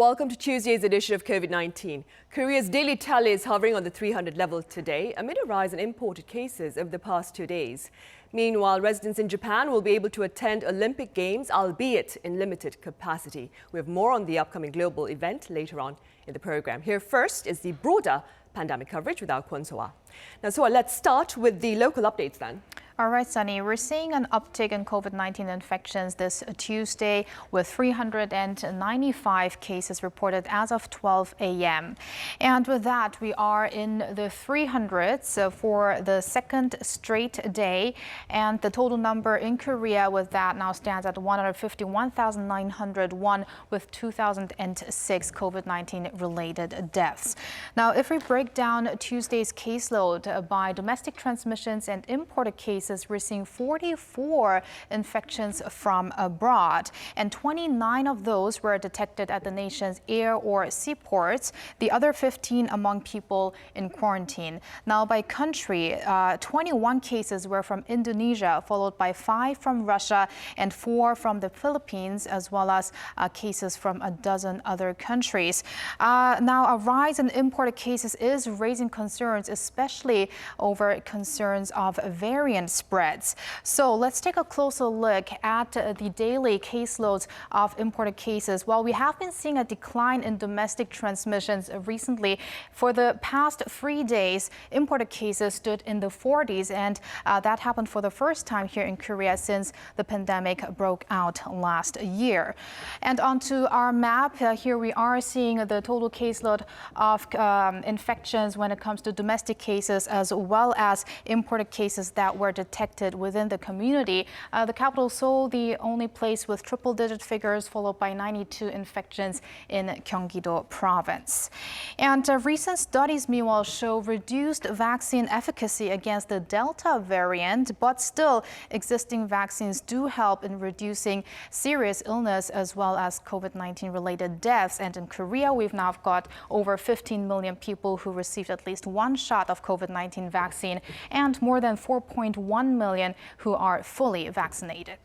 Welcome to Tuesday's edition of COVID-19. Korea's daily tally is hovering on the 300 level today amid a rise in imported cases over the past 2 days. Meanwhile, residents in Japan will be able to attend Olympic Games, albeit in limited capacity. We have more on the upcoming global event later on in the program. Here first is the broader pandemic coverage with our Kwon Soa. Now, Soa, let's start with the local updates then. All right, Sunny, we're seeing an uptick in COVID-19 infections this Tuesday with 395 cases reported as of 12 a.m. And with that, we are in the 300s for the second straight day. And the total number in Korea with that now stands at 151,901 with 2,006 COVID-19 related deaths. Now, if we break down Tuesday's caseload by domestic transmissions and imported cases, we're seeing 44 infections from abroad, and 29 of those were detected at the nation's air or seaports, the other 15 among people in quarantine. Now, by country, 21 cases were from Indonesia, followed by 5 from Russia and 4 from the Philippines, as well as cases from a dozen other countries. Now, a rise in imported cases is raising concerns, especially over concerns of variant spreads. So let's take a closer look at the daily caseloads of imported cases. While we have been seeing a decline in domestic transmissions recently, for the past 3 days, imported cases stood in the 40s, and that happened for the first time here in Korea since the pandemic broke out last year. And onto our map, here we are seeing the total caseload of infections when it comes to domestic cases as well as imported cases that were detected within the community. The capital Seoul, the only place with triple-digit figures, followed by 92 infections in Gyeonggi-do province. And recent studies, meanwhile, show reduced vaccine efficacy against the Delta variant, but still existing vaccines do help in reducing serious illness as well as COVID-19 related deaths. And in Korea, we've now got over 15 million people who received at least one shot of COVID-19 vaccine and more than 4.1 million who are fully vaccinated.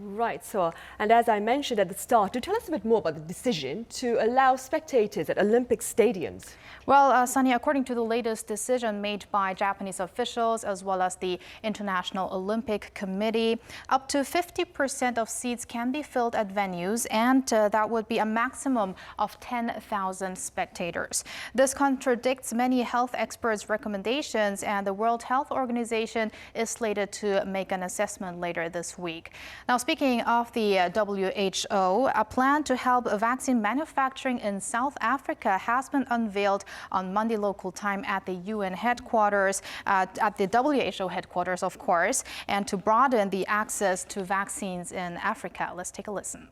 Right, so, and as I mentioned at the start, to tell us a bit more about the decision to allow spectators at Olympic stadiums. Well, Sunny, according to the latest decision made by Japanese officials as well as the International Olympic Committee, up to 50% of seats can be filled at venues, and that would be a maximum of 10,000 spectators. This contradicts many health experts' recommendations, and the World Health Organization is slated to make an assessment later this week. Now, speaking of the WHO, a plan to help vaccine manufacturing in South Africa has been unveiled on Monday local time at the UN headquarters, at the WHO headquarters, of course, and to broaden the access to vaccines in Africa. Let's take a listen.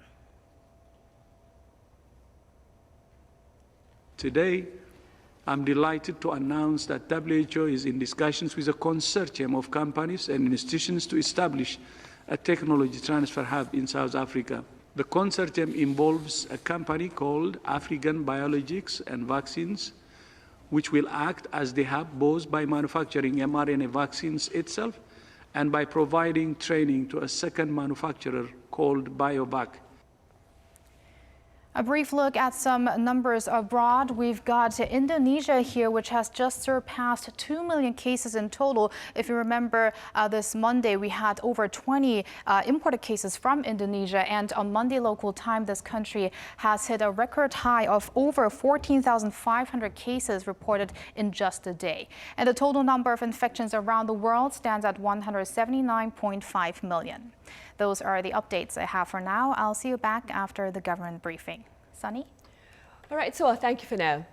Today, I'm delighted to announce that WHO is in discussions with a consortium of companies and institutions to establish a technology transfer hub in South Africa. The consortium involves a company called African Biologics and Vaccines, which will act as the hub both by manufacturing mRNA vaccines itself and by providing training to a second manufacturer called BioVac. A brief look at some numbers abroad. We've got Indonesia here, which has just surpassed 2 million cases in total. If you remember, this Monday, we had over 20 imported cases from Indonesia. And on Monday local time, this country has hit a record high of over 14,500 cases reported in just a day. And the total number of infections around the world stands at 179.5 million. Those are the updates I have for now. I'll see you back after the government briefing. Sunny? All right, so thank you for now.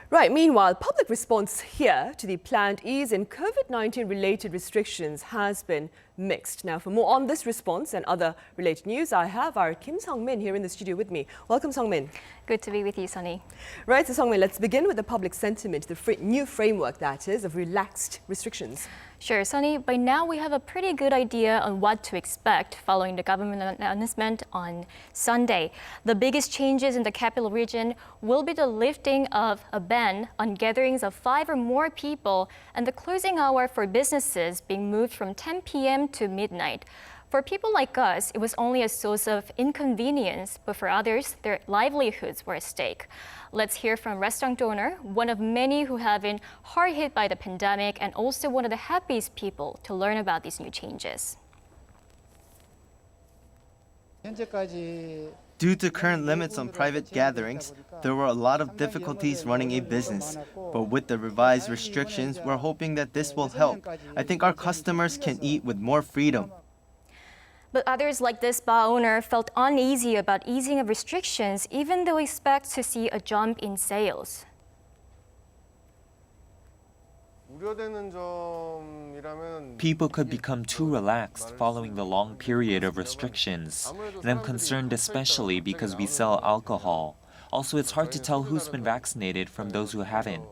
Right, meanwhile, public response here to the planned ease in COVID-19 related restrictions has been mixed. Now, for more on this response and other related news, I have our Kim Sung-min here in the studio with me. Welcome, Sung-min. Good to be with you, Sunny. Right, so Sung-min, let's begin with the public sentiment, the new framework, that is, of relaxed restrictions. Sure, Sunny. By now, we have a pretty good idea on what to expect following the government announcement on Sunday. The biggest changes in the capital region will be the lifting of a ban on gatherings of 5 or more people and the closing hour for businesses being moved from 10 p.m. to midnight. For people like us, it was only a source of inconvenience, but for others, their livelihoods were at stake. Let's hear from restaurant owner, one of many who have been hard hit by the pandemic and also one of the happiest people to learn about these new changes. Due to current limits on private gatherings, there were a lot of difficulties running a business. But with the revised restrictions, we're hoping that this will help. I think our customers can eat with more freedom. But others like this bar owner felt uneasy about easing of restrictions, even though expect to see a jump in sales. People could become too relaxed following the long period of restrictions. And I'm concerned especially because we sell alcohol. Also, it's hard to tell who's been vaccinated from those who haven't.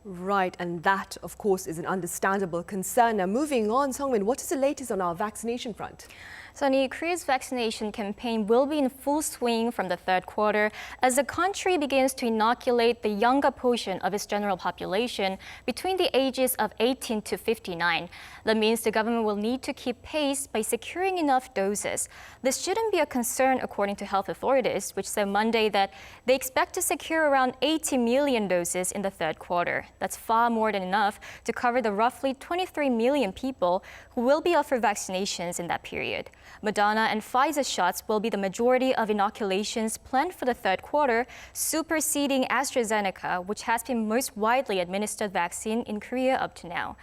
Right, and that, of course, is an understandable concern. Now, moving on, Sungmin, what is the latest on our vaccination front? Sunny, Korea's vaccination campaign will be in full swing from the third quarter as the country begins to inoculate the younger portion of its general population between the ages of 18 to 59. That means the government will need to keep pace by securing enough doses. This shouldn't be a concern, according to health authorities, which said Monday that they expect to secure around 80 million doses in the third quarter. That's far more than enough to cover the roughly 23 million people who will be offered vaccinations in that period. Moderna and Pfizer shots will be the majority of inoculations planned for the third quarter, superseding AstraZeneca, which has been most widely administered vaccine in Korea up to now.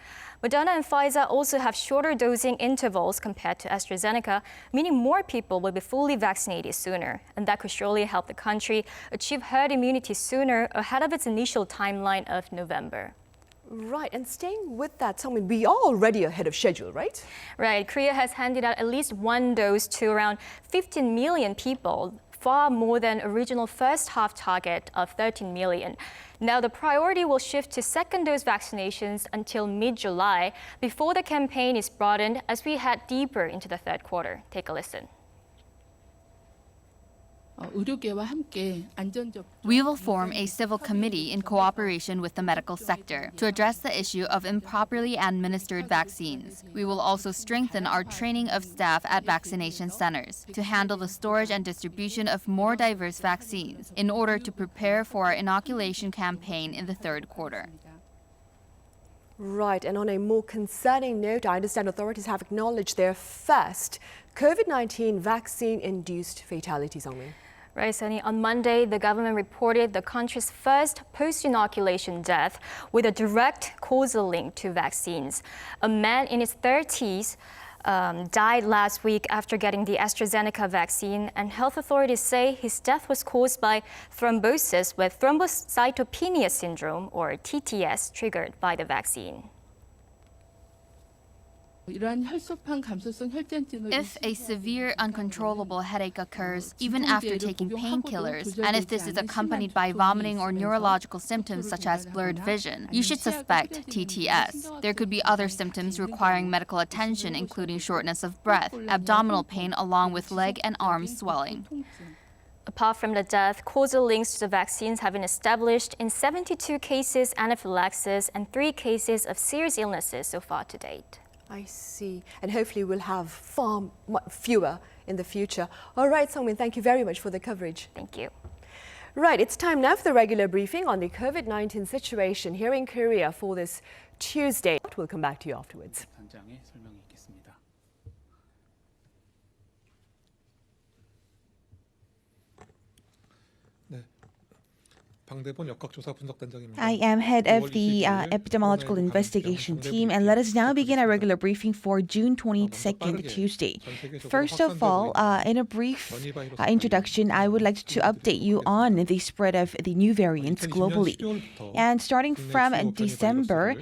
Moderna and Pfizer also have shorter dosing intervals compared to AstraZeneca, meaning more people will be fully vaccinated sooner. And that could surely help the country achieve herd immunity sooner ahead of its initial timeline of November. Right, and staying with that, Sungmin, we are already ahead of schedule, right? Right, Korea has handed out at least one dose to around 15 million people, far more than original first half target of 13 million. Now the priority will shift to second dose vaccinations until mid-July before the campaign is broadened as we head deeper into the third quarter. Take a listen. We will form a civil committee in cooperation with the medical sector to address the issue of improperly administered vaccines. We will also strengthen our training of staff at vaccination centers to handle the storage and distribution of more diverse vaccines in order to prepare for our inoculation campaign in the third quarter. Right, and on a more concerning note, I understand authorities have acknowledged their first COVID-19 vaccine-induced fatality, Sungmin. Right, Sunny. On Monday, the government reported the country's first post-inoculation death with a direct causal link to vaccines. A man in his 30s died last week after getting the AstraZeneca vaccine, and health authorities say his death was caused by thrombosis with thrombocytopenia syndrome, or TTS, triggered by the vaccine. If a severe uncontrollable headache occurs, even after taking painkillers, and if this is accompanied by vomiting or neurological symptoms such as blurred vision, you should suspect TTS. There could be other symptoms requiring medical attention, including shortness of breath, abdominal pain, along with leg and arm swelling. Apart from the death, causal links to the vaccines have been established in 72 cases anaphylaxis and 3 cases of serious illnesses so far to date. I see. And hopefully we'll have far fewer in the future. All right, Sungmin, thank you very much for the coverage. Thank you. Right, it's time now for the regular briefing on the COVID-19 situation here in Korea for this Tuesday. We'll come back to you afterwards. I am head of the epidemiological investigation team, and let us now begin our regular briefing for June 22nd, Tuesday. First of all, in a brief introduction, I would like to update you on the spread of the new variants globally. And starting from December,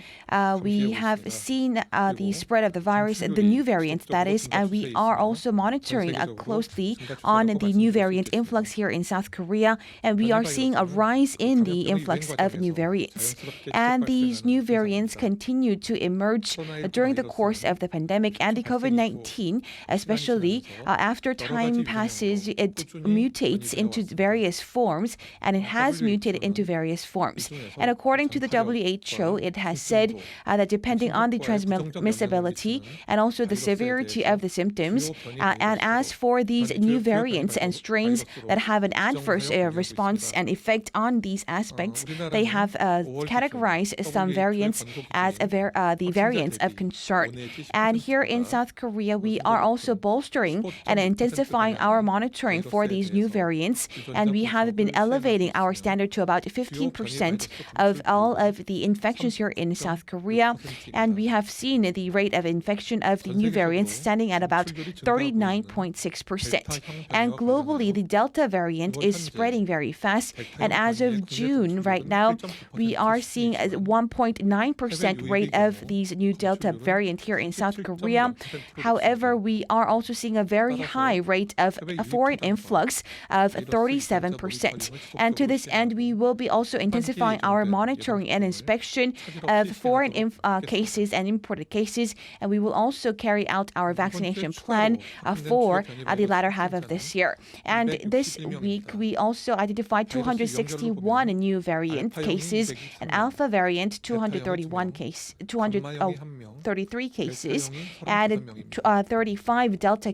we have seen the spread of the virus, the new variants that is, and we are also monitoring closely on the new variant influx here in South Korea, and we are seeing a rise rise in the influx of new variants. And these new variants continue to emerge during the course of the pandemic and the COVID-19, especially after time passes, it mutates into various forms, and it has mutated into various forms. And according to the WHO, it has said that depending on the transmissibility and also the severity of the symptoms, and as for these new variants and strains that have an adverse response and effect on these aspects, they have categorized some variants as the variants of concern. And here in South Korea, we are also bolstering and intensifying our monitoring for these new variants, and we have been elevating our standard to about 15% of all of the infections here in South Korea, and we have seen the rate of infection of the new variants standing at about 39.6%. And globally, the Delta variant is spreading very fast, and as of June right now, we are seeing a 1.9% rate of these new Delta variant here in South Korea. However, we are also seeing a very high rate of foreign influx of 37%. And to this end, we will be also intensifying our monitoring and inspection of foreign cases and imported cases, and we will also carry out our vaccination plan for the latter half of this year. And this week, we also identified 261 new variant cases, an Alpha variant 233 cases, and 35 Delta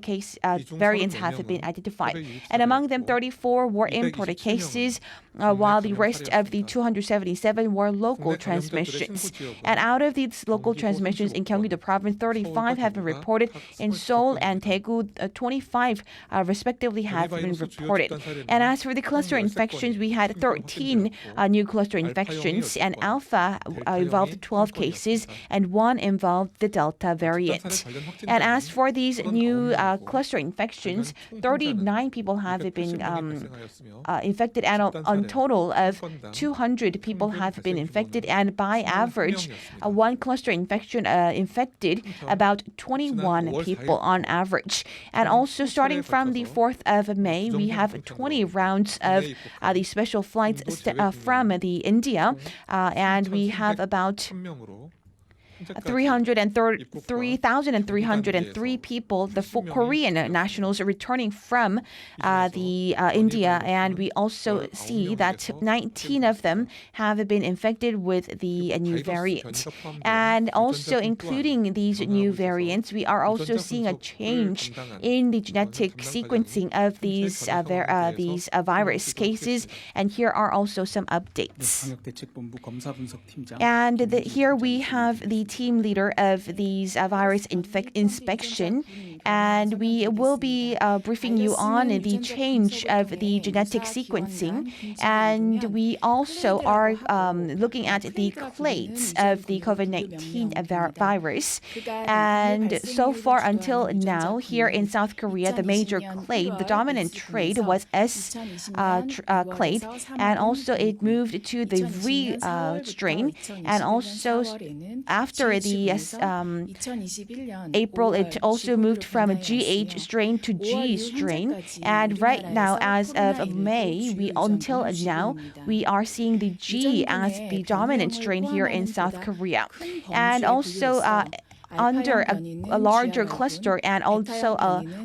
variants have been identified. And among them, 34 were imported cases, while the rest of the 277 were local transmissions. And out of these local transmissions in Gyeonggi-do province, 35 have been reported. In Seoul and Daegu, 25 respectively have been reported. And as for the cluster infections, we had 13 new cluster infections, and Alpha involved 12 cases, and 1 involved the Delta variant. And as for these new cluster infections, 39 people have been infected, and on total of 200 people have been infected, and by average, one cluster infection infected about 21 people on average. And also starting from the 4th of May, we have 20 rounds of the special flights from India, and we have about 3,303 people, the Korean nationals returning from India, and we also see that 19 of them have been infected with the new variant. And also including these new variants, we are also seeing a change in the genetic sequencing of these virus cases, and here are also some updates. And here we have the team leader of these virus inspection, and we will be briefing you on the change of the genetic sequencing. And we also are looking at the clades of the COVID-19 virus. And so far until now, here in South Korea, the major clade, the dominant trait was S clade, and also it moved to the V strain, and also after the April, it also moved from a GH strain to G strain. And right now, as of May, until now, we are seeing the G as the dominant strain here in South Korea. And also, under a larger cluster, and also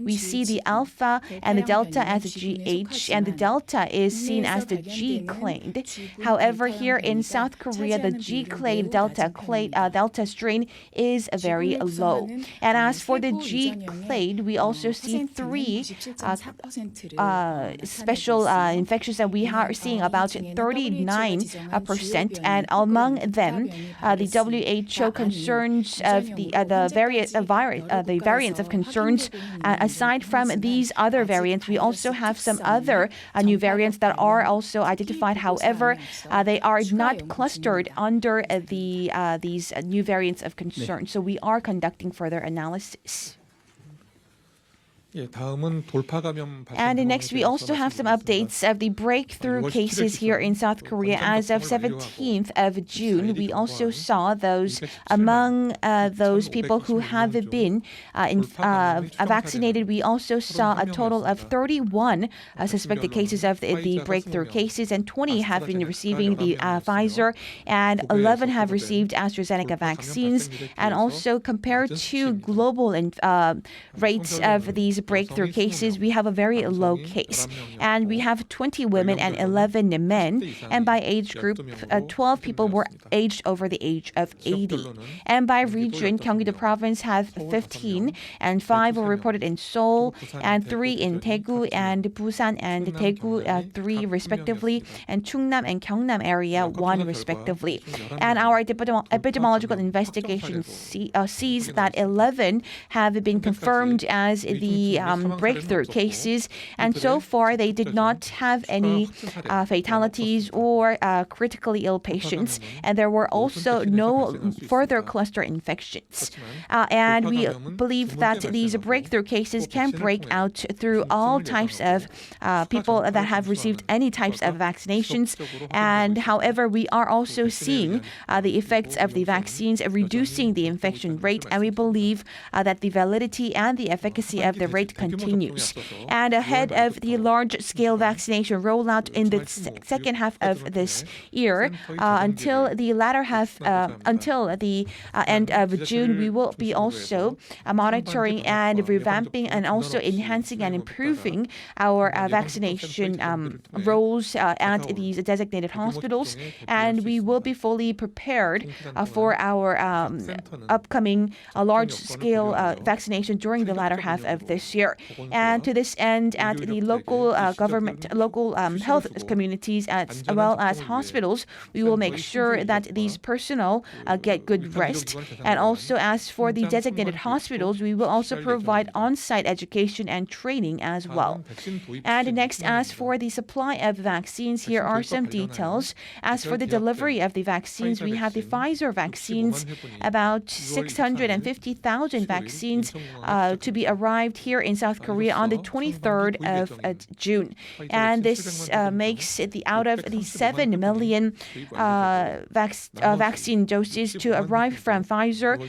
we see the Alpha and the Delta as a GH, and the Delta is seen as the G clade. However, here in South Korea, the G clade Delta strain is very low. And as for the G clade, we also see 3 special infections that we are seeing about 39%, and among them, the WHO concerns of the variants of concerns. Aside from these other variants, we also have some other new variants that are also identified. However, they are not clustered under these new variants of concern. So we are conducting further analysis. And next, we also have some updates of the breakthrough cases here in South Korea. As of 17th of June, we also saw those among those people who have been vaccinated. We also saw a total of 31 suspected cases of the breakthrough cases, and 20 have been receiving the Pfizer, and 11 have received AstraZeneca vaccines. And also, compared to global rates of these breakthrough cases, we have a very low case. And we have 20 women and 11 men. And by age group, 12 people were aged over the age of 80. And by region, Gyeonggi-do province have 15, and 5 were reported in Seoul, and 3 in Daegu, and Busan and Daegu, 3 respectively, and Chungnam and Gyeongnam area, 1 respectively. And our epidemiological investigation sees that 11 have been confirmed as the breakthrough cases, and so far they did not have any fatalities or critically ill patients, and there were also no further cluster infections. And we believe that these breakthrough cases can break out through all types of people that have received any types of vaccinations. And however, we are also seeing the effects of the vaccines reducing the infection rate, and we believe that the validity and the efficacy of the rate continues. And ahead of the large-scale vaccination rollout in the second half of this year, until the end of June, we will be also monitoring and revamping and also enhancing and improving our vaccination roles at these designated hospitals, and we will be fully prepared for our upcoming large-scale vaccination during the latter half of this year. And to this end, at the local local health communities as well as hospitals, we will make sure that these personnel get good rest. And also, as for the designated hospitals, we will also provide on-site education and training as well. And next, as for the supply of vaccines, here are some details. As for the delivery of the vaccines, we have the Pfizer vaccines, about 650,000 vaccines to be arrived here in South Korea on the 23rd of June. And this makes it out of the 7 million vaccine doses to arrive from Pfizer,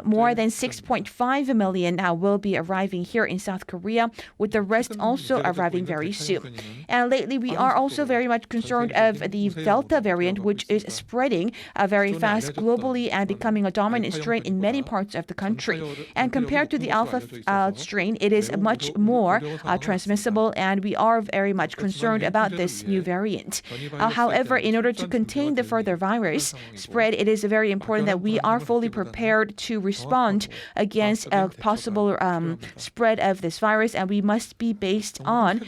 more than 6.5 million will be arriving here in South Korea, with the rest also arriving very soon. And lately, we are also very much concerned of the Delta variant, which is spreading very fast globally and becoming a dominant strain in many parts of the country. And compared to the Alpha strain, it is much more transmissible, and we are very much concerned about this new variant. However, in order to contain the further virus spread, it is very important that we are fully prepared to respond against a possible spread of this virus, and we must be based on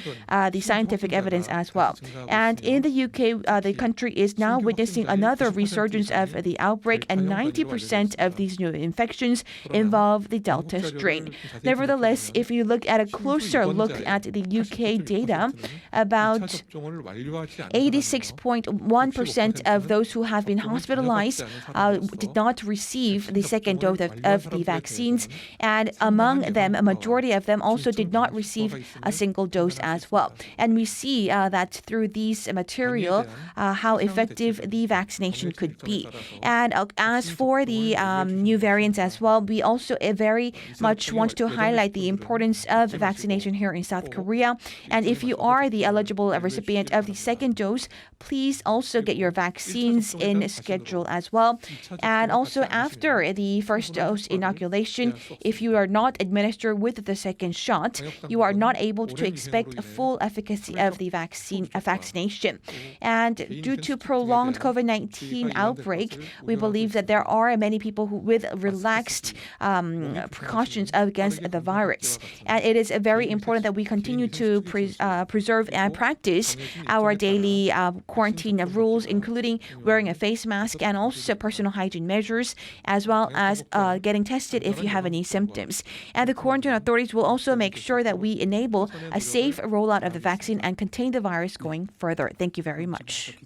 the scientific evidence as well. And in the UK, the country is now witnessing another resurgence of the outbreak, and 90% of these new infections involve the Delta strain. Nevertheless, if you look at a closer look at the UK data, about 86.1% of those who have been hospitalized did not receive the second dose of the vaccines, and among them, a majority of them also did not receive a single dose as well. And we see that through these material, how effective the vaccination could be. And as for the new variants as well, we also very much want to highlight the importance of vaccination here in South Korea. And if you are the eligible recipient of the second dose, please also get your vaccines in schedule as well. And also, after the first dose inoculation, if you are not administered with the second shot, you are not able to expect a full efficacy of the vaccination. And due to prolonged COVID-19 outbreak, we believe that there are many people with relaxed precautions against the virus. And it is very important that we continue to preserve and practice our daily quarantine rules, including wearing a face mask and also personal hygiene measures, as well as getting tested if you have any symptoms. And the quarantine authorities will also make sure that we enable a safe rollout of the vaccine and contain the virus going further. Thank you very much.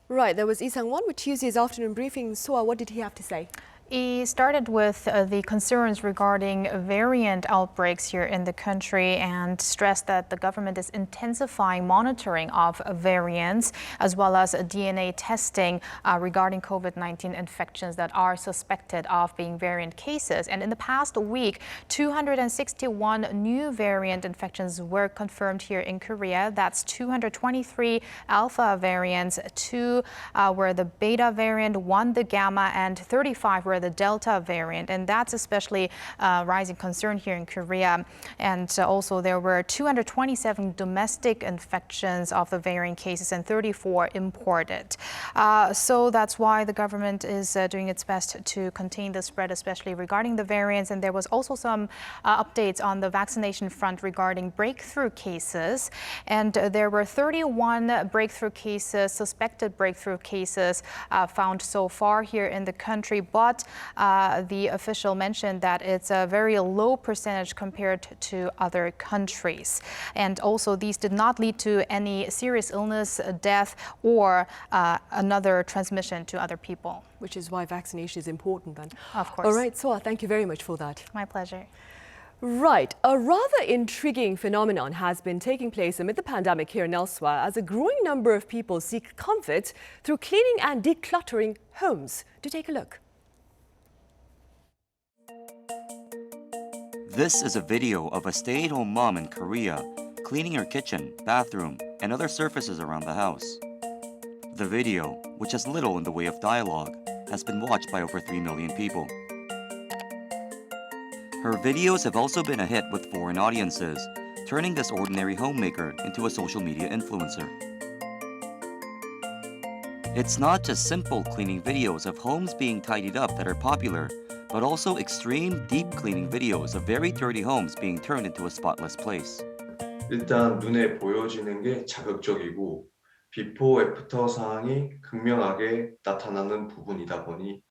Right, there was Lee Sang-won with Tuesday's afternoon briefing. Soa, what did he have to say? He started with the concerns regarding variant outbreaks here in the country and stressed that the government is intensifying monitoring of variants as well as DNA testing regarding COVID-19 infections that are suspected of being variant cases. And in the past week, 261 new variant infections were confirmed here in Korea. That's 223 alpha variants, 2 were the beta variant, 1 the gamma, and 35 were the Delta variant, and that's especially rising concern here in Korea. And also there were 227 domestic infections of the variant cases and 34 imported. So that's why the government is doing its best to contain the spread, especially regarding the variants. And there was also some updates on the vaccination front regarding breakthrough cases. And there were 31 breakthrough cases, suspected breakthrough cases found so far here in the country, but the official mentioned that it's a very low percentage compared to other countries. And also these did not lead to any serious illness, death, or another transmission to other people. Which is why vaccination is important then. Of course. All right, Soa, thank you very much for that. My pleasure. Right. A rather intriguing phenomenon has been taking place amid the pandemic here and elsewhere as a growing number of people seek comfort through cleaning and decluttering homes. Do take a look. This is a video of a stay-at-home mom in Korea cleaning her kitchen, bathroom, and other surfaces around the house. The video, which has little in the way of dialogue, has been watched by over 3 million people. Her videos have also been a hit with foreign audiences, turning this ordinary homemaker into a social media influencer. It's not just simple cleaning videos of homes being tidied up that are popular, but also extreme deep cleaning videos of very dirty homes being turned into a spotless place. 일단 눈에 보여지는 게 자극적이고 비포 애프터 사항이 극명하게 나타나는 부분이다 보니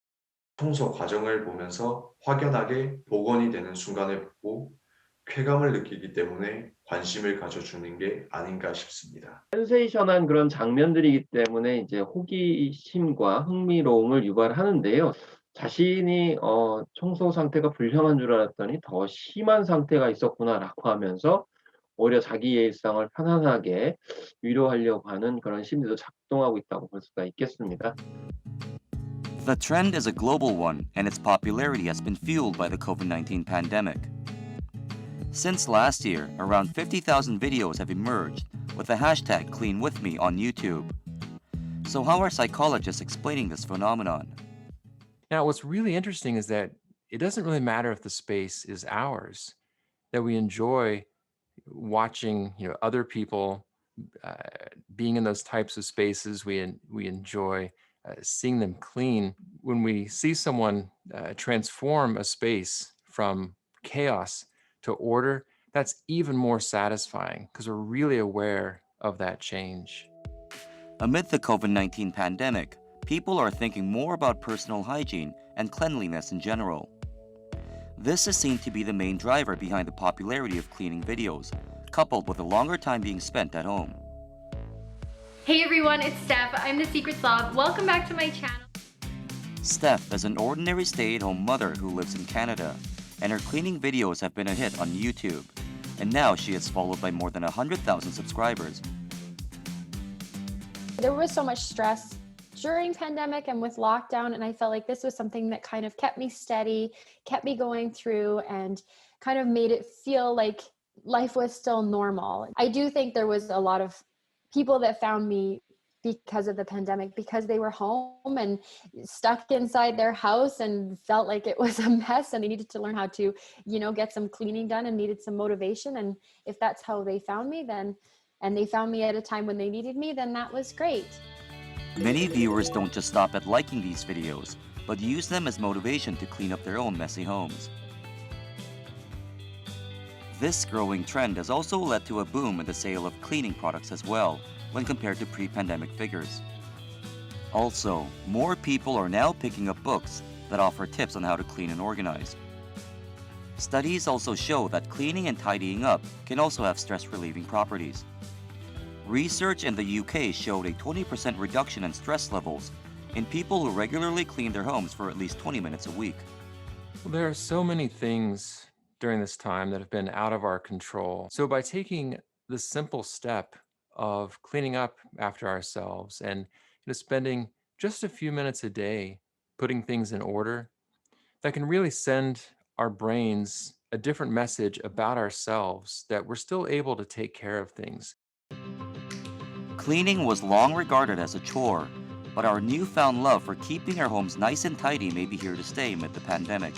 청소 과정을 보면서 확연하게 복원이 되는 순간을 보고 쾌감을 느끼기 때문에 관심을 가져주는 게 아닌가 싶습니다. 센세이션한 그런 장면들이기 때문에 이제 호기심과 흥미로움을 유발하는데요. 자신이 청소 상태가 불량한 줄 알았더니 더 심한 상태가 있었구나라고 하면서 오히려 자기의 일상을 편안하게 위로하려고 하는 그런 심리도 작동하고 있다고 볼 수가 있겠습니다. The trend is a global one, and its popularity has been fueled by the COVID-19 pandemic. Since last year, around 50,000 videos have emerged with the hashtag #CleanWithMe on YouTube. So how are psychologists explaining this phenomenon? Now, what's really interesting is that it doesn't really matter if the space is ours, that we enjoy watching other people being in those types of spaces. We enjoy seeing them clean. When we see someone transform a space from chaos to order, that's even more satisfying because we're really aware of that change. Amid the COVID-19 pandemic, people are thinking more about personal hygiene and cleanliness in general. This is seen to be the main driver behind the popularity of cleaning videos, coupled with a longer time being spent at home. Hey everyone, it's Steph. I'm the Secret Slob. Welcome back to my channel. Steph is an ordinary stay-at-home mother who lives in Canada, and her cleaning videos have been a hit on YouTube. And now she is followed by more than 100,000 subscribers. There was so much stress during pandemic and with lockdown, and I felt like this was something that kind of kept me steady, kept me going through, and kind of made it feel like life was still normal. I do think there was a lot of people that found me because of the pandemic, because they were home and stuck inside their house and felt like it was a mess and they needed to learn how to, get some cleaning done and needed some motivation. And if that's how they found me, and they found me at a time when they needed me, then that was great. Many viewers don't just stop at liking these videos, but use them as motivation to clean up their own messy homes. This growing trend has also led to a boom in the sale of cleaning products as well, when compared to pre-pandemic figures. Also, more people are now picking up books that offer tips on how to clean and organize. Studies also show that cleaning and tidying up can also have stress-relieving properties. Research in the UK showed a 20% reduction in stress levels in people who regularly clean their homes for at least 20 minutes a week. Well, there are so many things during this time that have been out of our control. So by taking the simple step of cleaning up after ourselves and spending just a few minutes a day putting things in order, that can really send our brains a different message about ourselves that we're still able to take care of things. Cleaning was long regarded as a chore, but our newfound love for keeping our homes nice and tidy may be here to stay amid the pandemic.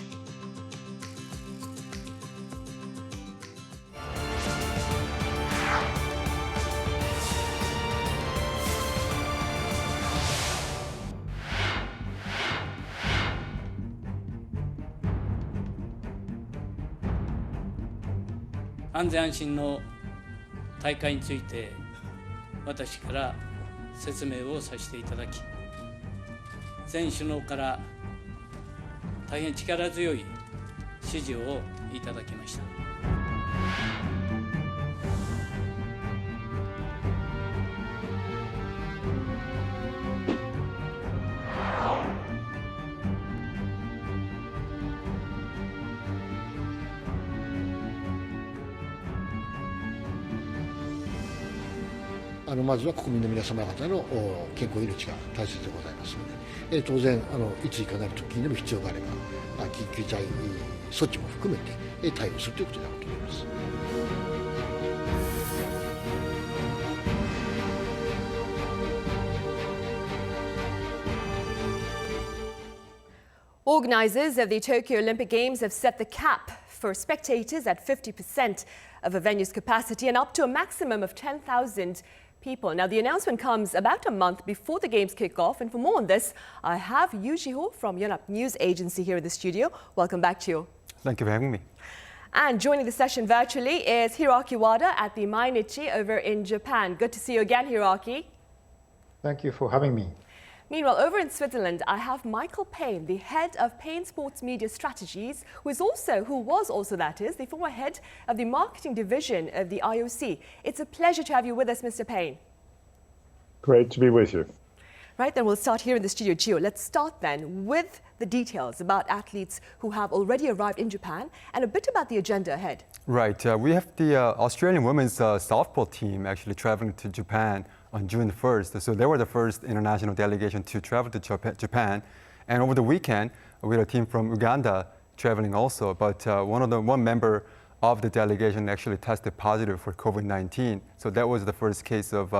안전安心の大会について私から説明をさせていただき、全首脳から大変力強い指示をいただきました。まずは国民の皆様方の健康命が大切でございますので、当然いついかなる時にでも必要があれば緊急事態措置も含めて対応するということだと思います。Organizers of the Tokyo Olympic Games have set the cap for spectators at 50% of a venue's capacity and up to a maximum of 10,000 people. Now, the announcement comes about a month before the Games kick off. And for more on this, I have Yu Ji-ho from Yonhap News Agency here in the studio. Welcome back to you. Thank you for having me. And joining the session virtually is Hiroaki Wada at the Mainichi over in Japan. Good to see you again, Hiroaki. Thank you for having me. Meanwhile, over in Switzerland, I have Michael Payne, the head of Payne Sports Media Strategies, who was also the former head of the marketing division of the IOC. It's a pleasure to have you with us, Mr. Payne. Great to be with you. Right, then we'll start here in the studio. Gio, let's start then with the details about athletes who have already arrived in Japan and a bit about the agenda ahead. Right, we have the Australian women's softball team actually traveling to Japan on June 1st. So they were the first international delegation to travel to Japan. And over the weekend, we had a team from Uganda traveling also. But one member of the delegation actually tested positive for COVID-19. So that was the first case of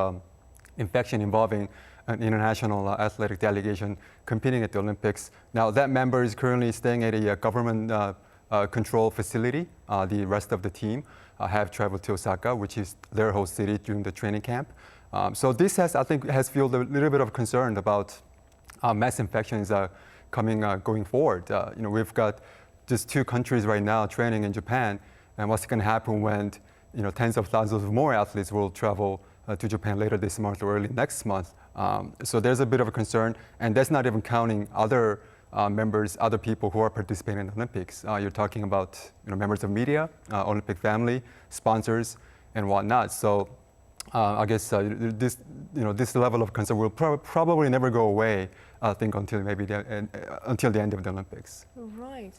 infection involving an international athletic delegation competing at the Olympics. Now, that member is currently staying at a government control facility. The rest of the team have traveled to Osaka, which is their host city during the training camp. So this has fueled a little bit of concern about mass infections going forward. We've got just 2 countries right now training in Japan, and what's going to happen when tens of thousands of more athletes will travel to Japan later this month or early next month. So there's a bit of a concern, and that's not even counting other members, other people who are participating in the Olympics. You're talking about members of media, Olympic family, sponsors, and whatnot. So I guess this level of concern will probably never go away, I think, until the end of the Olympics. Right.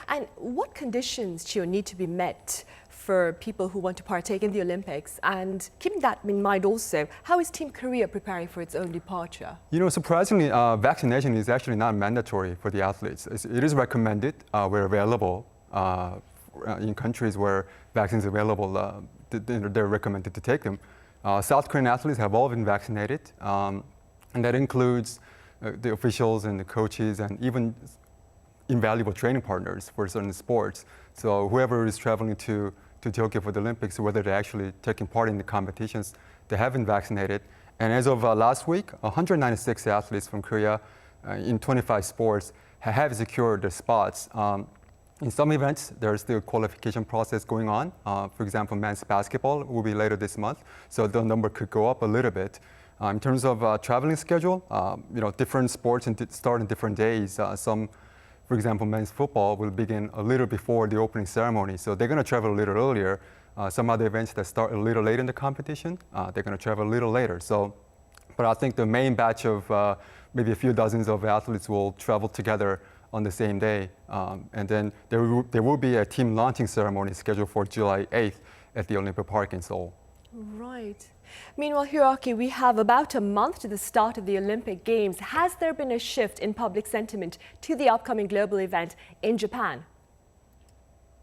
And what conditions, Chio, need to be met for people who want to partake in the Olympics? And keeping that in mind also, how is Team Korea preparing for its own departure? Surprisingly, vaccination is actually not mandatory for the athletes. It is recommended where available. In countries where vaccines are available, they're recommended to take them. South Korean athletes have all been vaccinated, and that includes the officials and the coaches and even invaluable training partners for certain sports. So whoever is traveling to Tokyo for the Olympics, whether they're actually taking part in the competitions, they have been vaccinated. And as of last week, 196 athletes from Korea in 25 sports have secured their spots. In some events, there's still a qualification process going on. For example, men's basketball will be later this month, so the number could go up a little bit. In terms of traveling schedule, different sports start on different days. For example, men's football will begin a little before the opening ceremony, so they're going to travel a little earlier. Some other events that start a little later in the competition, they're going to travel a little later. But I think the main batch of maybe a few dozens of athletes will travel together on the same day. And then there will be a team launching ceremony scheduled for July 8th at the Olympic Park in Seoul. Right. Meanwhile, Hiroaki, we have about a month to the start of the Olympic Games. Has there been a shift in public sentiment to the upcoming global event in Japan?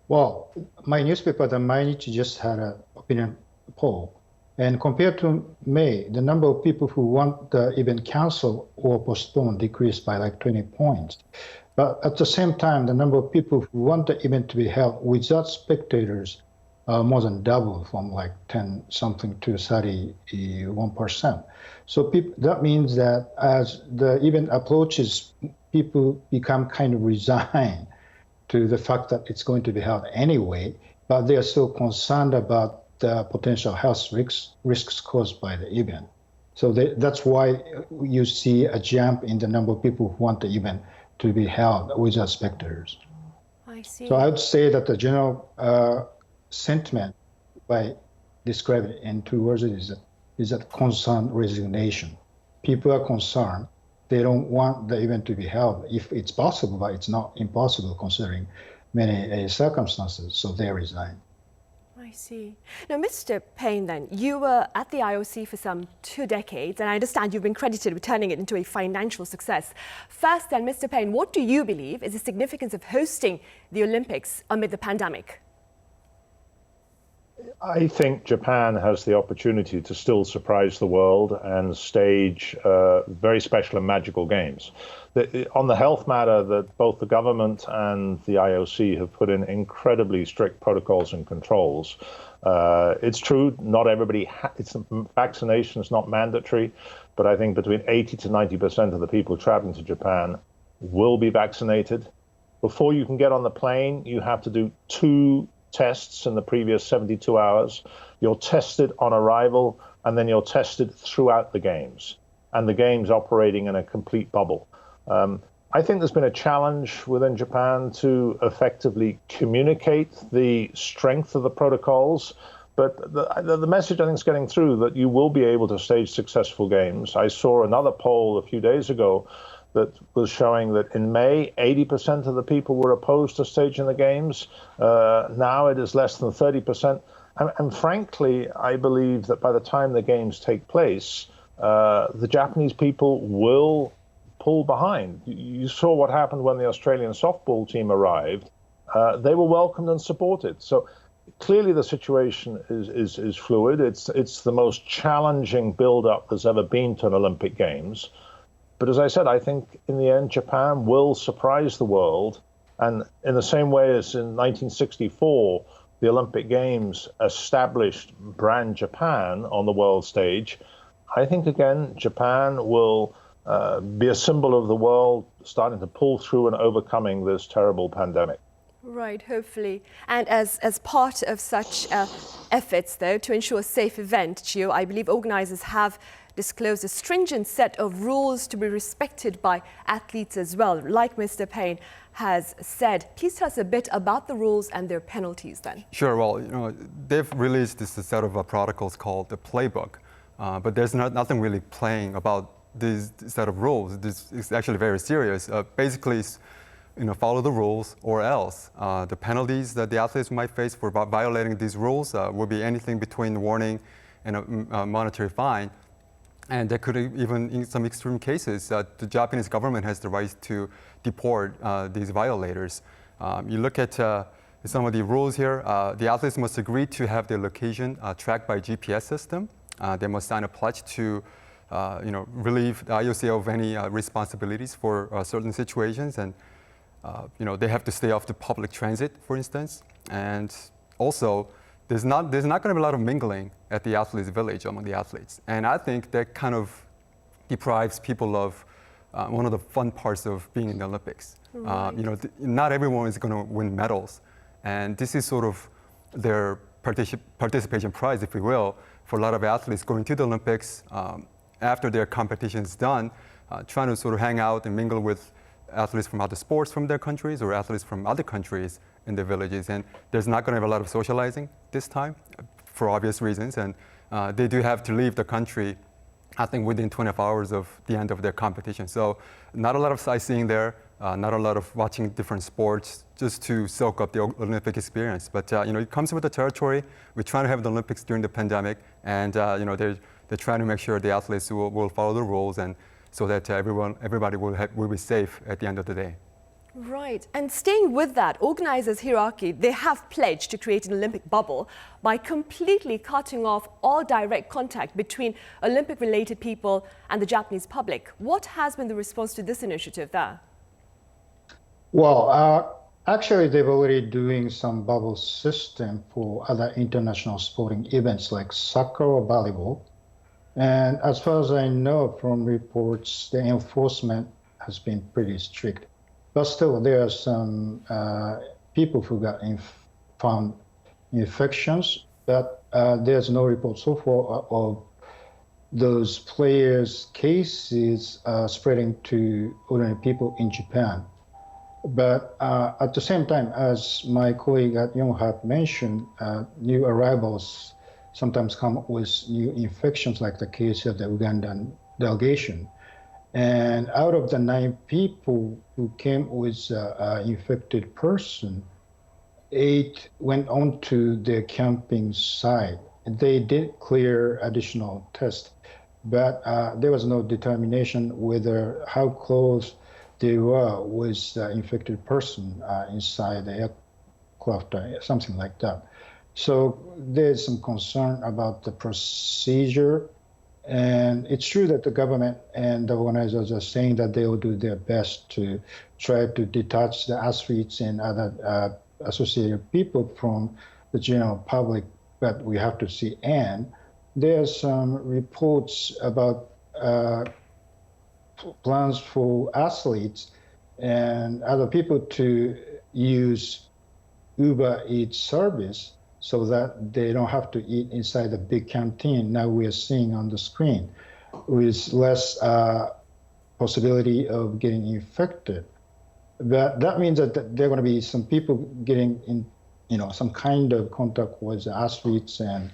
Well, my newspaper, the Mainichi, just had an opinion poll. And compared to May, the number of people who want the event canceled or postponed decreased by like 20 points. But at the same time, the number of people who want the event to be held without spectators more than double, from like 10 something to 31%. So that means that as the event approaches, people become kind of resigned to the fact that it's going to be held anyway, but they are still concerned about the potential health risks caused by the event. So that's why you see a jump in the number of people who want the event to be held without spectators. I see. So I would say that the general sentiment, by describing it in 2 words, is that concern, resignation. People are concerned. They don't want the event to be held if it's possible, but it's not impossible considering many circumstances, so they resign. I see. Now, Mr. Payne, then, you were at the IOC for some 2 decades, and I understand you've been credited with turning it into a financial success. First, then, Mr. Payne, what do you believe is the significance of hosting the Olympics amid the pandemic? I think Japan has the opportunity to still surprise the world and stage very special and magical games. On the health matter, that both the government and the IOC have put in incredibly strict protocols and controls. It's true, not everybody, vaccination is not mandatory, but I think between 80 to 90% of the people traveling to Japan will be vaccinated. Before you can get on the plane, you have to do 2 tests in the previous 72 hours. You're tested on arrival, and then you're tested throughout the games, and the games operating in a complete bubble. I think there's been a challenge within Japan to effectively communicate the strength of the protocols, but the message I think is getting through that you will be able to stage successful games. I saw another poll a few days ago that was showing that in May, 80% of the people were opposed to staging the games. Now it is less than 30%. And frankly, I believe that by the time the games take place, the Japanese people will pull behind. You saw what happened when the Australian softball team arrived. They were welcomed and supported. So clearly the situation is fluid. It's the most challenging build-up there's ever been to an Olympic Games. But as I said, I think in the end, Japan will surprise the world. And in the same way as in 1964, the Olympic Games established brand Japan on the world stage, I think, again, Japan will be a symbol of the world starting to pull through and overcoming this terrible pandemic. Right, hopefully. And as part of such efforts, though, to ensure a safe event, Gio, I believe organizers have disclosed a stringent set of rules to be respected by athletes as well, like Mr. Payne has said. Please tell us a bit about the rules and their penalties then. Sure. Well, they've released this set of protocols called the playbook, but there's nothing really playing about this set of rules. This is actually very serious. Basically, follow the rules or else. The penalties that the athletes might face for violating these rules will be anything between warning and a monetary fine. And there could even, in some extreme cases, the Japanese government has the right to deport these violators. You look at some of the rules here. The athletes must agree to have their location tracked by GPS system. They must sign a pledge to relieve the IOC of any responsibilities for certain situations. And they have to stay off the public transit, for instance. And also, there's not going to be a lot of mingling at the athletes' village among the athletes. And I think that kind of deprives people of one of the fun parts of being in the Olympics. Right. Not everyone is going to win medals. And this is sort of their participation prize, if you will, for a lot of athletes going to the Olympics after their competition is done, trying to sort of hang out and mingle with athletes from other sports from their countries or athletes from other countries in their villages. And there's not going to be a lot of socializing this time for obvious reasons. And they do have to leave the country I think within 24 hours of the end of their competition. So not a lot of sightseeing there, not a lot of watching different sports, just to soak up the Olympic experience. But it comes with the territory. We're trying to have the Olympics during the pandemic, and they're trying to make sure the athletes will follow the rules, and so that everybody will be safe at the end of the day. Right, and staying with that, organizers Hiraki, they have pledged to create an Olympic bubble by completely cutting off all direct contact between Olympic-related people and the Japanese public. What has been the response to this initiative there? Well, actually, they've already doing some bubble system for other international sporting events like soccer or volleyball. And as far as I know from reports, the enforcement has been pretty strict. But still, there are some people who got found infections, but there's no report so far of those players' cases spreading to ordinary people in Japan. But at the same time, as my colleague at Yonhap mentioned, new arrivals sometimes come with new infections, like the case of the Ugandan delegation. And out of the 9 people who came with an infected person, 8 went on to their camping site. They did clear additional tests, but there was no determination whether how close they were with the infected person inside the aircraft, something like that. So there's some concern about the procedure. And it's true that the government and the organizers are saying that they will do their best to try to detach the athletes and other associated people from the general public, but we have to see. And there are some reports about plans for athletes and other people to use Uber Eats service so that they don't have to eat inside the big canteen now we are seeing on the screen, with less possibility of getting infected. But that means that there are going to be some people getting in, some kind of contact with the athletes and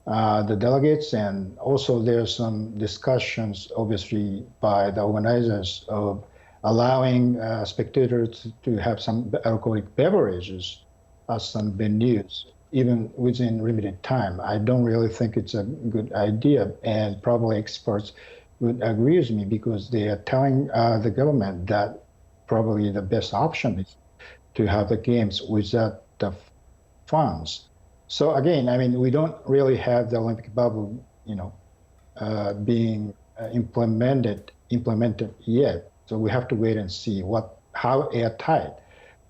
the delegates, and also there are some discussions, obviously, by the organizers of allowing spectators to have some alcoholic beverages at some venues, even within limited time. I don't really think it's a good idea, and probably experts would agree with me because they are telling the government that probably the best option is to have the games without the funds. So again, I mean, we don't really have the Olympic bubble, being implemented yet. So we have to wait and see how airtight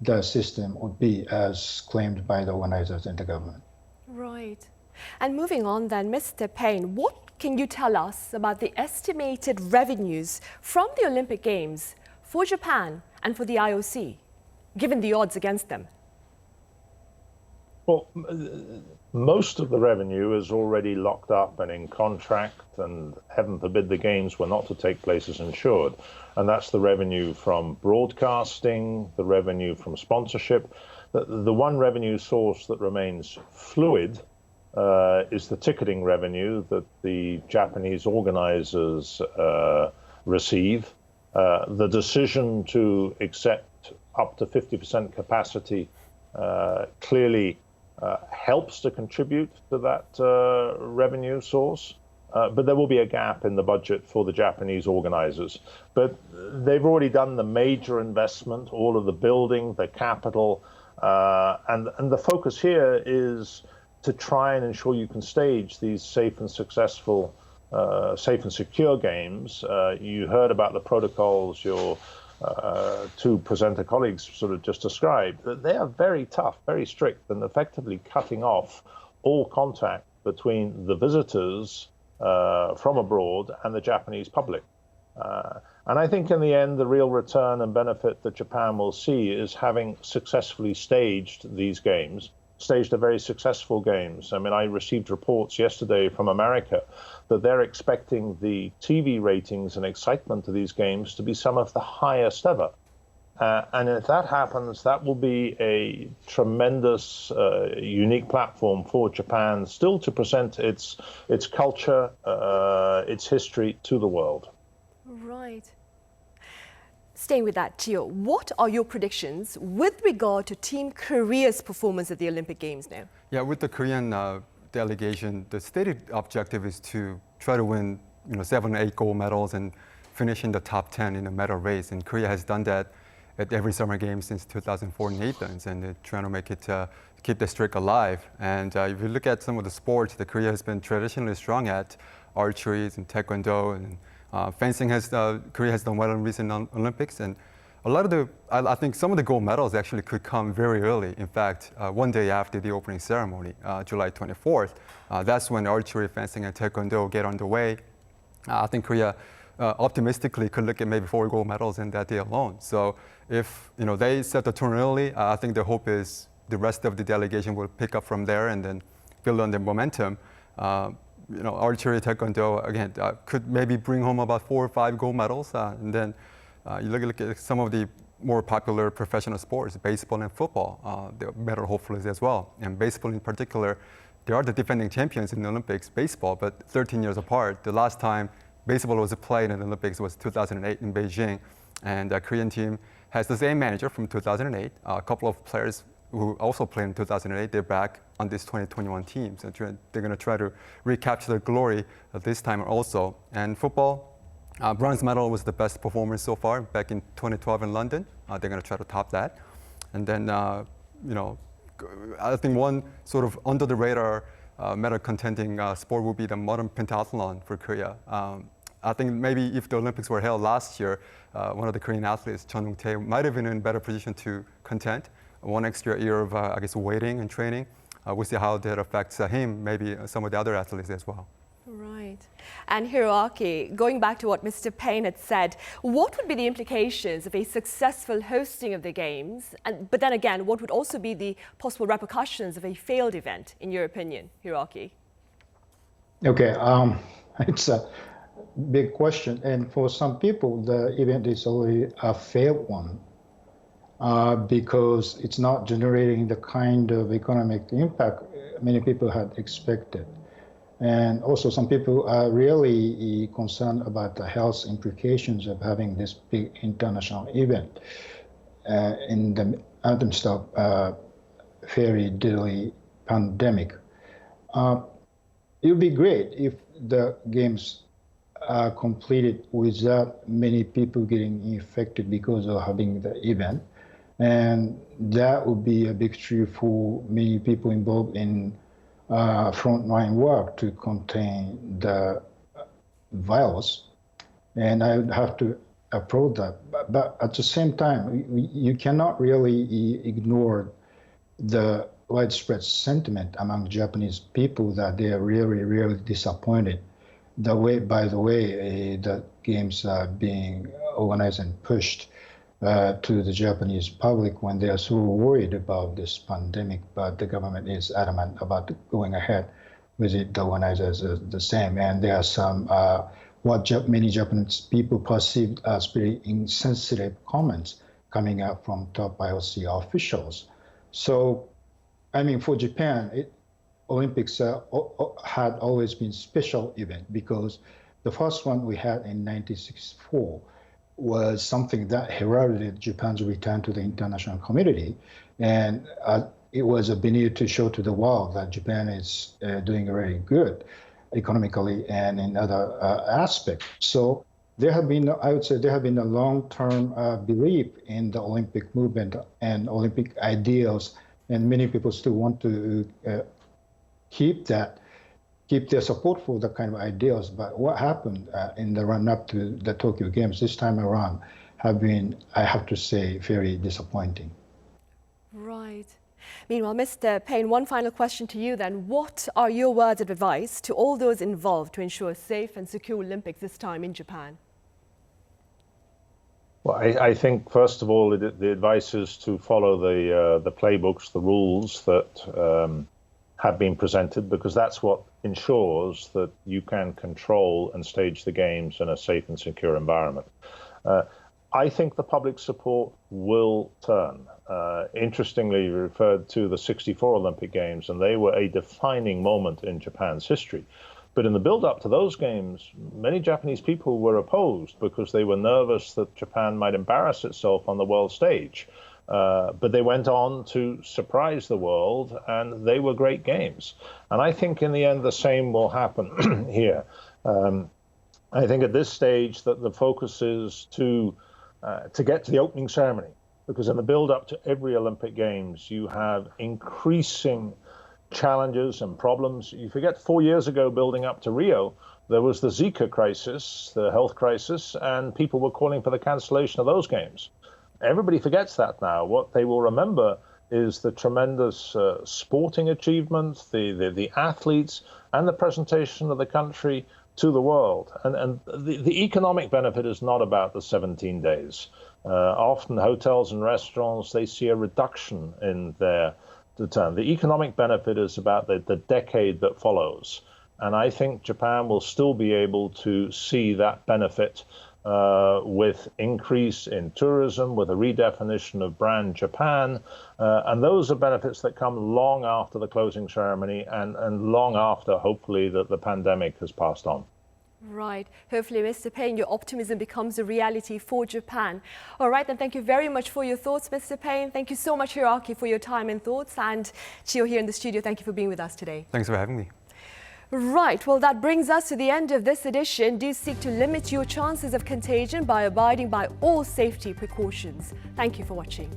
the system would be as claimed by the organizers and the government. Right. And moving on then, Mr. Payne, what can you tell us about the estimated revenues from the Olympic Games for Japan and for the IOC, given the odds against them? Well, most of the revenue is already locked up and in contract, and heaven forbid the games were not to take place as insured. And that's the revenue from broadcasting, the revenue from sponsorship. The one revenue source that remains fluid is the ticketing revenue that the Japanese organizers receive. The decision to accept up to 50% capacity clearly helps to contribute to that revenue source. But there will be a gap in the budget for the Japanese organizers. But they've already done the major investment, all of the building, the capital, and the focus here is to try and ensure you can stage these safe and successful, safe and secure games. You heard about the protocols your 2 presenter colleagues sort of just described. That they are very tough, very strict, and effectively cutting off all contact between the visitors from abroad and the Japanese public. And I think in the end, the real return and benefit that Japan will see is having successfully staged these games, staged a very successful games. I mean, I received reports yesterday from America that they're expecting the TV ratings and excitement of these games to be some of the highest ever. And if that happens, that will be a tremendous, unique platform for Japan still to present its culture, its history to the world. Right. Staying with that, Chio, what are your predictions with regard to Team Korea's performance at the Olympic Games now? Yeah, with the Korean delegation, the stated objective is to try to win 7 or 8 gold medals and finish in the top 10 in the medal race. And Korea has done that at every Summer Games since 2004 in Athens, and they're trying to make it keep the streak alive. And if you look at some of the sports that Korea has been traditionally strong at, archery and taekwondo, and fencing Korea has done well in recent Olympics, and a lot of I think some of the gold medals actually could come very early. In fact, one day after the opening ceremony, July 24th, that's when archery, fencing, and taekwondo get underway. I think Korea optimistically could look at maybe 4 gold medals in that day alone. So if they set the tone early, I think the hope is the rest of the delegation will pick up from there and then build on their momentum. Archery, taekwondo, again, could maybe bring home about 4 or 5 gold medals. And then you look at some of the more popular professional sports, baseball and football, they're medal hopefuls as well. And baseball in particular, they are the defending champions in the Olympics, baseball, but 13 years apart. The last time baseball was played in the Olympics was 2008 in Beijing. And the Korean team has the same manager from 2008. A couple of players who also played in 2008, they're back on this 2021 team. So they're going to try to recapture the glory this time also. And football, bronze medal was the best performance so far back in 2012 in London. They're going to try to top that. And then, I think one sort of under the radar medal contending sport will be the modern pentathlon for Korea. I think maybe if the Olympics were held last year, one of the Korean athletes, Chun Dong-tae, might have been in a better position to contend. One extra year of, waiting and training. We'll see how that affects him, maybe some of the other athletes as well. Right. And Hiroaki, going back to what Mr. Payne had said, what would be the implications of a successful hosting of the Games? But then again, what would also be the possible repercussions of a failed event, in your opinion, Hiroaki? Okay, it's a big question. And for some people, the event is already a failed one. Because it's not generating the kind of economic impact many people had expected. And also some people are really concerned about the health implications of having this big international event in the midst of very deadly pandemic. It would be great if the games are completed without many people getting infected because of having the event. And that would be a victory for many people involved in frontline work to contain the virus. And I would have to applaud that. But at the same time, you cannot really ignore the widespread sentiment among Japanese people that they are really, really disappointed by the way the games are being organized and pushed to the Japanese public when they are so worried about this pandemic, but the government is adamant about going ahead with it. The organizers are the same, and there are some what many Japanese people perceive as very insensitive comments coming out from top IOC officials. So, I mean, for Japan, Olympics had always been a special event because the first one we had in 1964 was something that heralded Japan's return to the international community. And it was a venue to show to the world that Japan is doing very good economically and in other aspects. So there have been, I would say, there have been a long-term belief in the Olympic movement and Olympic ideals, and many people still want to keep their support for the kind of ideals. But what happened in the run-up to the Tokyo Games this time around have been, I have to say, very disappointing. Right. Meanwhile, Mr. Payne, one final question to you then. What are your words of advice to all those involved to ensure a safe and secure Olympics this time in Japan? Well, I think, first of all, the advice is to follow the playbooks, the rules that have been presented, because that's what ensures that you can control and stage the games in a safe and secure environment. I think the public support will turn. Interestingly, you referred to the '64 Olympic Games, and they were a defining moment in Japan's history. But in the build-up to those games, many Japanese people were opposed because they were nervous that Japan might embarrass itself on the world stage. But they went on to surprise the world, and they were great games. And I think in the end, the same will happen here. I think at this stage that the focus is to get to the opening ceremony, because in the build-up to every Olympic Games, you have increasing challenges and problems. You forget 4 years ago, building up to Rio, there was the Zika crisis, the health crisis, and people were calling for the cancellation of those games. Everybody forgets that now. What they will remember is the tremendous sporting achievements, the athletes, and the presentation of the country to the world. And the economic benefit is not about the 17 days. Often hotels and restaurants, they see a reduction in their return. The economic benefit is about the decade that follows. And I think Japan will still be able to see that benefit with increase in tourism, with a redefinition of brand Japan. And those are benefits that come long after the closing ceremony and long after, hopefully, that the pandemic has passed on. Right. Hopefully, Mr. Payne, your optimism becomes a reality for Japan. All right, then thank you very much for your thoughts, Mr. Payne. Thank you so much, Hiroaki, for your time and thoughts. And Chio here in the studio, thank you for being with us today. Thanks for having me. Right, well, that brings us to the end of this edition. Do seek to limit your chances of contagion by abiding by all safety precautions. Thank you for watching.